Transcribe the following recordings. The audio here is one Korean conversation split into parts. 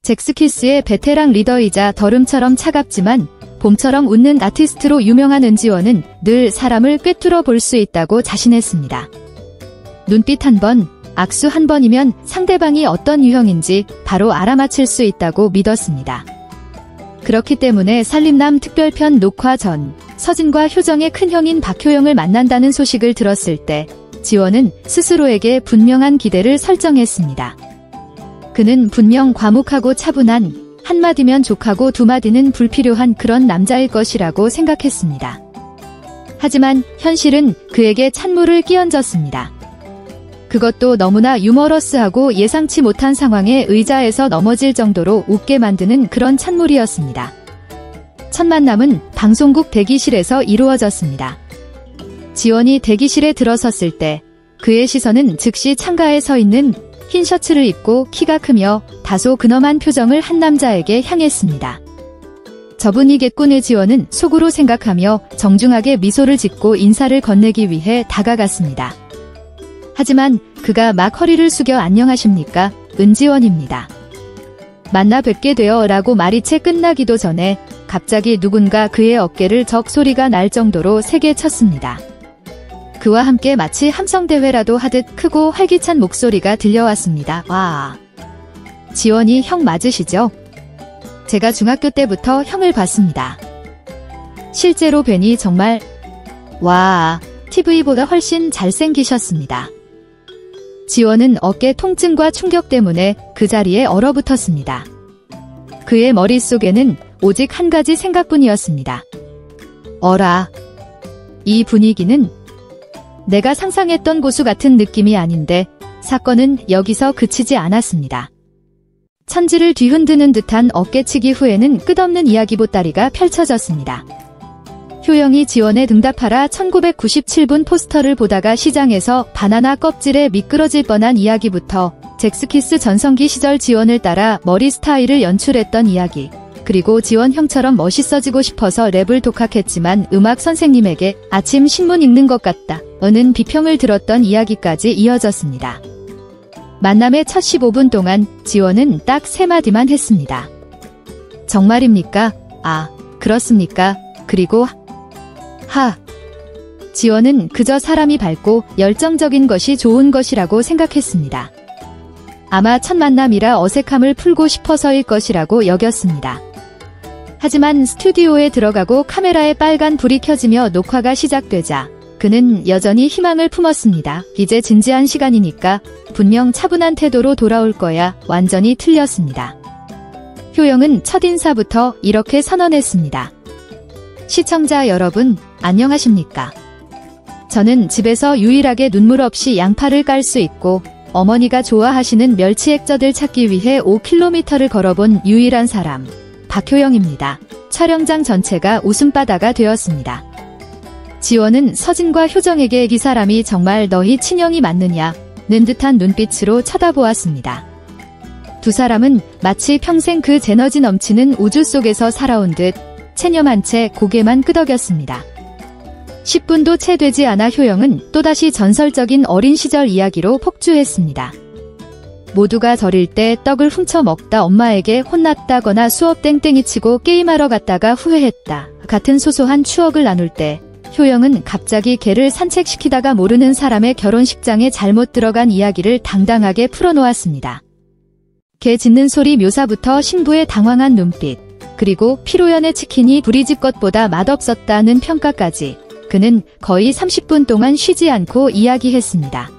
잭스키스의 베테랑 리더이자 더름처럼 차갑지만 봄처럼 웃는 아티스트로 유명한 은지원은 늘 사람을 꿰뚫어 볼 수 있다고 자신했습니다. 눈빛 한 번, 악수 한 번이면 상대방이 어떤 유형인지 바로 알아맞힐 수 있다고 믿었습니다. 그렇기 때문에 살림남 특별편 녹화 전 서진과 효정의 큰형인 박효영을 만난다는 소식을 들었을 때 지원은 스스로에게 분명한 기대를 설정했습니다. 그는 분명 과묵하고 차분한, 한마디면 족하고 두마디는 불필요한 그런 남자일 것이라고 생각했습니다. 하지만 현실은 그에게 찬물을 끼얹었습니다. 그것도 너무나 유머러스하고 예상치 못한 상황에 의자에서 넘어질 정도로 웃게 만드는 그런 찬물이었습니다. 첫 만남은 방송국 대기실에서 이루어졌습니다. 지원이 대기실에 들어섰을 때 그의 시선은 즉시 창가에 서 있는 흰 셔츠를 입고 키가 크며 다소 근엄한 표정을 한 남자에게 향했습니다. 저분이겠군의 지원은 속으로 생각하며 정중하게 미소를 짓고 인사를 건네기 위해 다가갔습니다. 하지만 그가 막 허리를 숙여 안녕하십니까? 은지원입니다. 만나 뵙게 되어 라고 말이 채 끝나기도 전에 갑자기 누군가 그의 어깨를 적 소리가 날 정도로 세게 쳤습니다. 그와 함께 마치 함성대회라도 하듯 크고 활기찬 목소리가 들려왔습니다. 와. 지원이 형 맞으시죠? 제가 중학교 때부터 형을 봤습니다. 실제로 뵈니 정말 와, TV보다 훨씬 잘생기셨습니다. 지원은 어깨 통증과 충격 때문에 그 자리에 얼어붙었습니다. 그의 머릿속에는 오직 한 가지 생각뿐이었습니다. 어라. 이 분위기는 내가 상상했던 고수 같은 느낌이 아닌데 사건은 여기서 그치지 않았습니다. 천지를 뒤흔드는 듯한 어깨치기 후에는 끝없는 이야기 보따리가 펼쳐졌습니다. 효영이 지원에 응답하라 1997분 포스터를 보다가 시장에서 바나나 껍질에 미끄러질 뻔한 이야기부터 잭스키스 전성기 시절 지원을 따라 머리 스타일을 연출했던 이야기, 그리고 지원 형처럼 멋있어지고 싶어서 랩을 독학했지만 음악 선생님에게 아침 신문 읽는 것 같다 는 비평을 들었던 이야기까지 이어졌습니다. 만남의 첫 15분 동안 지원은 딱 3마디만 했습니다. 정말입니까? 아, 그렇습니까? 그리고 하. 지원은 그저 사람이 밝고 열정적인 것이 좋은 것이라고 생각했습니다. 아마 첫 만남이라 어색함을 풀고 싶어서일 것이라고 여겼습니다. 하지만 스튜디오에 들어가고 카메라에 빨간 불이 켜지며 녹화가 시작되자 그는 여전히 희망을 품었습니다. 이제 진지한 시간이니까 분명 차분한 태도로 돌아올 거야. 완전히 틀렸습니다. 효영은 첫인사부터 이렇게 선언했습니다. 시청자 여러분, 안녕하십니까? 저는 집에서 유일하게 눈물 없이 양파를 깔 수 있고 어머니가 좋아하시는 멸치 액젓을 찾기 위해 5km를 걸어본 유일한 사람, 박효영입니다. 촬영장 전체가 웃음바다가 되었습니다. 지원은 서진과 효정에게 이 사람이 정말 너희 친형이 맞느냐는 듯한 눈빛으로 쳐다보았습니다. 두 사람은 마치 평생 그 에너지 넘치는 우주 속에서 살아온 듯 체념한 채 고개만 끄덕였습니다. 10분도 채 되지 않아 효영은 또다시 전설적인 어린 시절 이야기로 폭주했습니다. 모두가 절일 때 떡을 훔쳐 먹다 엄마에게 혼났다거나 수업 땡땡이 치고 게임하러 갔다가 후회했다 같은 소소한 추억을 나눌 때 효영은 갑자기 개를 산책시키다가 모르는 사람의 결혼식장에 잘못 들어간 이야기를 당당하게 풀어놓았습니다. 개 짖는 소리 묘사부터 신부의 당황한 눈빛, 그리고 피로연의 치킨이 우리 집 것보다 맛없었다는 평가까지 그는 거의 30분 동안 쉬지 않고 이야기했습니다.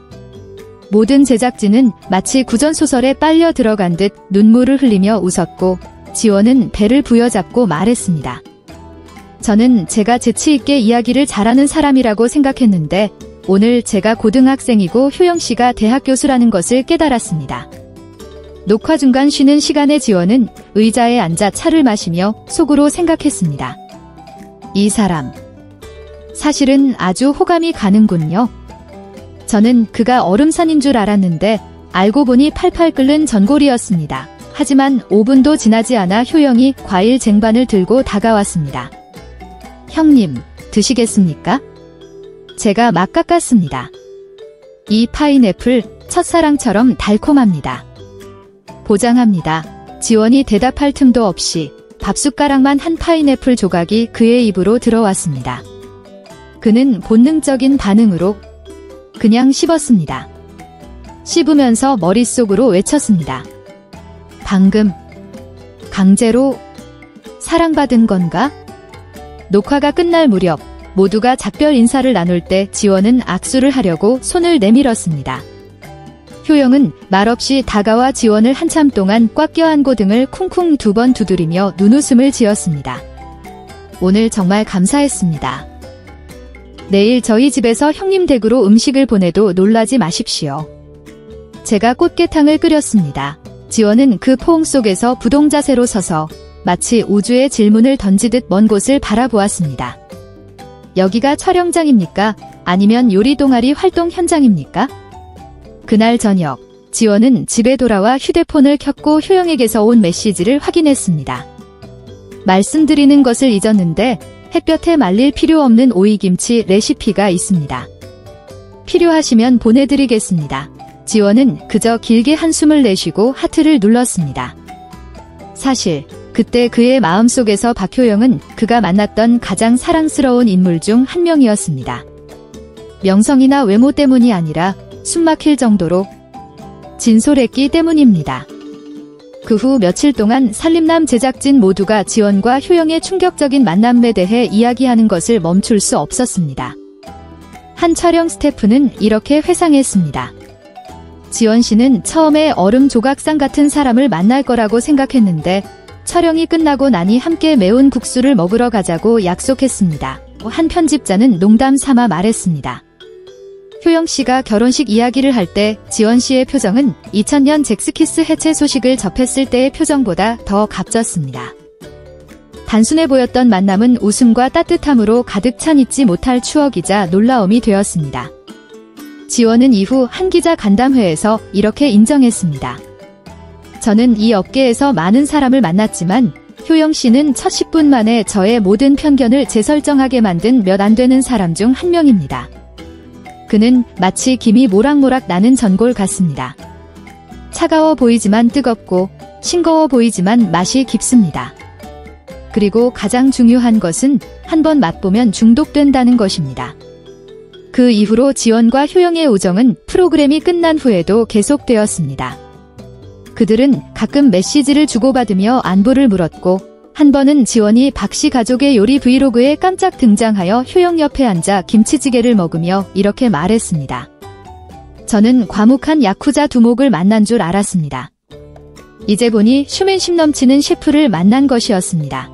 모든 제작진은 마치 구전소설에 빨려 들어간 듯 눈물을 흘리며 웃었고 지원은 배를 부여잡고 말했습니다. 저는 제가 재치있게 이야기를 잘하는 사람이라고 생각했는데 오늘 제가 고등학생이고 효영씨가 대학 교수라는 것을 깨달았습니다. 녹화 중간 쉬는 시간에 지원은 의자에 앉아 차를 마시며 속으로 생각했습니다. 이 사람, 사실은 아주 호감이 가는군요. 저는 그가 얼음산인 줄 알았는데 알고 보니 팔팔 끓는 전골이었습니다. 하지만 5분도 지나지 않아 효영이 과일 쟁반을 들고 다가왔습니다. 형님, 드시겠습니까? 제가 막 깎았습니다. 이 파인애플 첫사랑처럼 달콤합니다. 보장합니다. 지원이 대답할 틈도 없이 밥숟가락만 한 파인애플 조각이 그의 입으로 들어왔습니다. 그는 본능적인 반응으로 그냥 씹었습니다. 씹으면서 머릿속으로 외쳤습니다. 방금 강제로 사랑받은 건가? 녹화가 끝날 무렵 모두가 작별 인사를 나눌 때 지원은 악수를 하려고 손을 내밀었습니다. 효영은 말없이 다가와 지원을 한참 동안 꽉 껴안고 등을 쿵쿵 2번 두드리며 눈웃음을 지었습니다. 오늘 정말 감사했습니다. 내일 저희 집에서 형님 댁으로 음식을 보내도 놀라지 마십시오. 제가 꽃게탕을 끓였습니다. 지원은 그 포옹 속에서 부동자세로 서서 마치 우주에 질문을 던지듯 먼 곳을 바라보았습니다. 여기가 촬영장입니까? 아니면 요리 동아리 활동 현장입니까? 그날 저녁, 지원은 집에 돌아와 휴대폰을 켰고 효영에게서 온 메시지를 확인했습니다. 말씀드리는 것을 잊었는데 햇볕에 말릴 필요 없는 오이김치 레시피가 있습니다. 필요하시면 보내드리겠습니다. 지원은 그저 길게 한숨을 내쉬고 하트를 눌렀습니다. 사실 그때 그의 마음속에서 박효영은 그가 만났던 가장 사랑스러운 인물 중 한 명이었습니다. 명성이나 외모 때문이 아니라 숨막힐 정도로 진솔했기 때문입니다. 그 후 며칠 동안 산림남 제작진 모두가 지원과 효영의 충격적인 만남에 대해 이야기하는 것을 멈출 수 없었습니다. 한 촬영 스태프는 이렇게 회상했습니다. 지원 씨는 처음에 얼음 조각상 같은 사람을 만날 거라고 생각했는데 촬영이 끝나고 나니 함께 매운 국수를 먹으러 가자고 약속했습니다. 한 편집자는 농담 삼아 말했습니다. 효영 씨가 결혼식 이야기를 할 때 지원 씨의 표정은 2000년 잭스키스 해체 소식을 접했을 때의 표정보다 더 값졌습니다. 단순해 보였던 만남은 웃음과 따뜻함으로 가득 찬 잊지 못할 추억이자 놀라움이 되었습니다. 지원은 이후 한 기자 간담회에서 이렇게 인정했습니다. 저는 이 업계에서 많은 사람을 만났지만 효영 씨는 첫 10분 만에 저의 모든 편견을 재설정하게 만든 몇 안 되는 사람 중 한 명입니다. 그는 마치 김이 모락모락 나는 전골 같습니다. 차가워 보이지만 뜨겁고 싱거워 보이지만 맛이 깊습니다. 그리고 가장 중요한 것은 한번 맛보면 중독된다는 것입니다. 그 이후로 지원과 효영의 우정은 프로그램이 끝난 후에도 계속되었습니다. 그들은 가끔 메시지를 주고받으며 안부를 물었고 한 번은 지원이 박씨 가족의 요리 브이로그에 깜짝 등장하여 효영 옆에 앉아 김치찌개를 먹으며 이렇게 말했습니다. 저는 과묵한 야쿠자 두목을 만난 줄 알았습니다. 이제 보니 슈맨십 넘치는 셰프를 만난 것이었습니다.